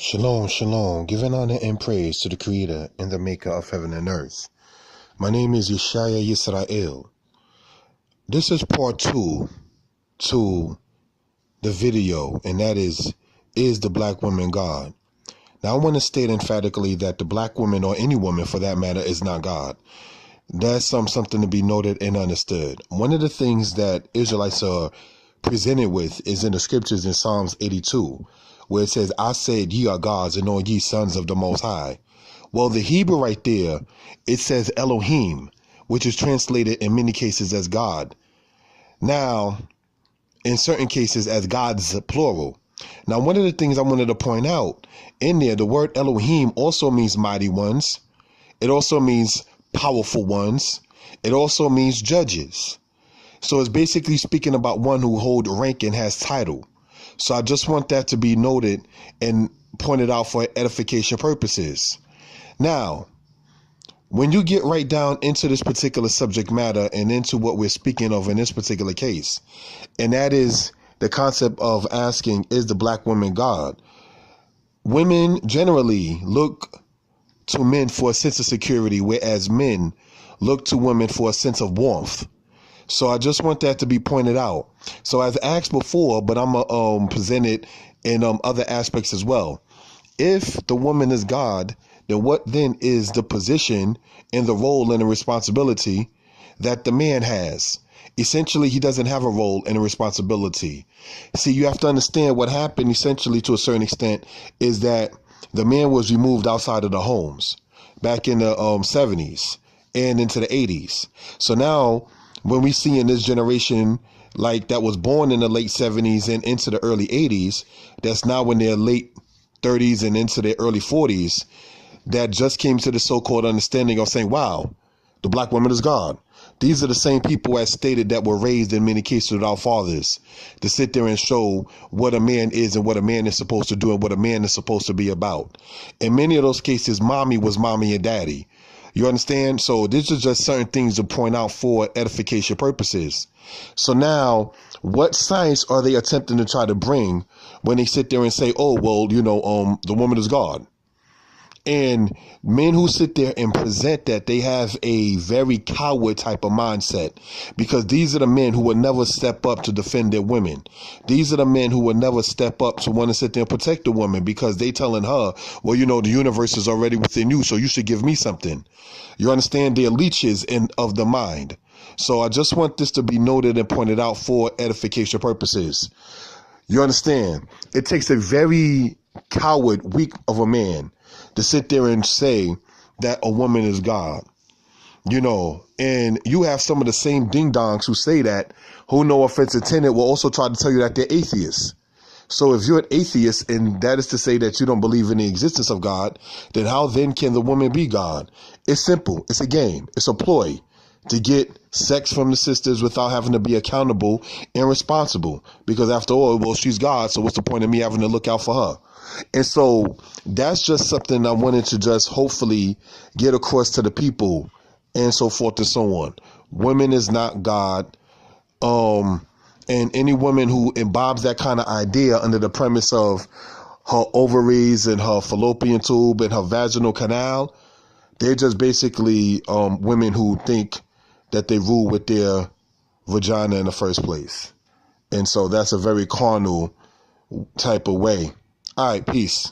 Shalom, shalom, giving honor and praise to the Creator and the Maker of heaven and earth. My name is Yeshaya Yisrael. This is part 2 to the video, and that is the black woman God? Now, I want to state emphatically that the black woman, or any woman for that matter, is not God. That's something to be noted and understood. One of the things that Israelites are presented with is in the scriptures in Psalms 82, where it says, I said, ye are gods, and all ye sons of the Most High. Well, the Hebrew right there, it says Elohim, which is translated in many cases as God. Now, in certain cases as God's plural. Now, one of the things I wanted to point out in there, the word Elohim also means mighty ones. It also means powerful ones. It also means judges. So it's basically speaking about one who hold rank and has title. So I just want that to be noted and pointed out for edification purposes. Now, when you get right down into this particular subject matter and into what we're speaking of in this particular case, and that is the concept of asking, is the black woman God? Women generally look to men for a sense of security, whereas men look to women for a sense of warmth. So I just want that to be pointed out. So I've asked before, but I'm going to present it in other aspects as well. If the woman is God, then what then is the position and the role and the responsibility that the man has? Essentially, he doesn't have a role and a responsibility. See, you have to understand what happened essentially to a certain extent is that the man was removed outside of the homes back in the 70s and into the 80s. So now when we see in this generation, like that was born in the late 70s and into the early 80s, that's now in their late 30s and into their early 40s, that just came to the so-called understanding of saying, wow, the black woman is God. These are the same people as stated that were raised in many cases with our fathers to sit there and show what a man is and what a man is supposed to do and what a man is supposed to be about. In many of those cases, mommy was mommy and daddy. You understand? So this is just certain things to point out for edification purposes. So now, what science are they attempting to try to bring when they sit there and say, oh, well, the woman is God? And men who sit there and present that, they have a very coward type of mindset, because these are the men who will never step up to defend their women. These are the men who will never step up to want to sit there and protect the woman, because they telling her, well, the universe is already within you, so you should give me something. You understand? They're leeches of the mind. So I just want this to be noted and pointed out for edification purposes. You understand? It takes a very coward, weak of a man to sit there and say that a woman is God, and you have some of the same ding-dongs who say that, who, no offense intended, will also try to tell you that they're atheists. So if you're an atheist, and that is to say that you don't believe in the existence of God, then how then can the woman be God? It's simple. It's a game. It's a ploy to get sex from the sisters without having to be accountable and responsible. Because after all, well, she's God, so what's the point of me having to look out for her? And so that's just something I wanted to just hopefully get across to the people, and so forth and so on. Women is not God. And any woman who imbibes that kind of idea under the premise of her ovaries and her fallopian tube and her vaginal canal, they're just basically women who think that they rule with their vagina in the first place. And so that's a very carnal type of way. All right, peace.